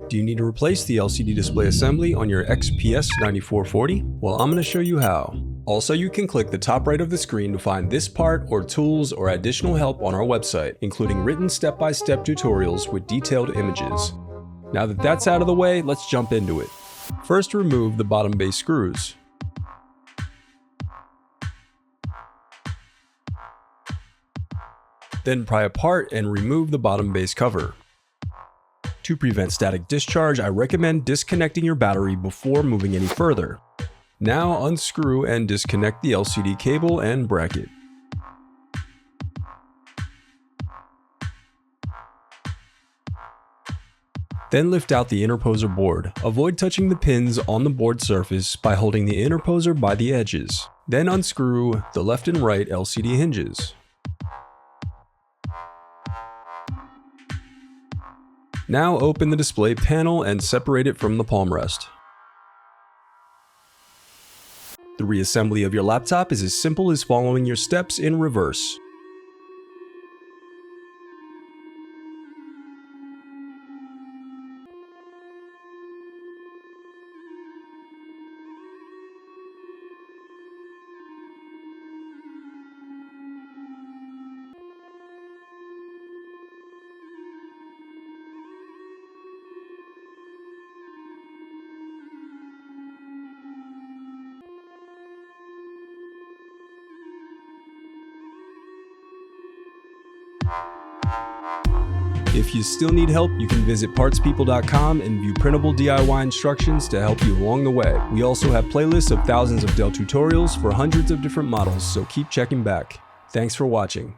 Do you need to replace the LCD display assembly on your XPS 9440? Well, I'm going to show you how. Also, you can click the top right of the screen to find this part or tools or additional help on our website, including written step-by-step tutorials with detailed images. Now that that's out of the way, let's jump into it. First, remove the bottom base screws. Then pry apart and remove the bottom base cover. To prevent static discharge, I recommend disconnecting your battery before moving any further. Now unscrew and disconnect the LCD cable and bracket. Then lift out the interposer board. Avoid touching the pins on the board surface by holding the interposer by the edges. Then unscrew the left and right LCD hinges. Now open the display panel and separate it from the palm rest. The reassembly of your laptop is as simple as following your steps in reverse. If you still need help, you can visit partspeople.com and view printable DIY instructions to help you along the way. We also have playlists of thousands of Dell tutorials for hundreds of different models, so keep checking back. Thanks for watching.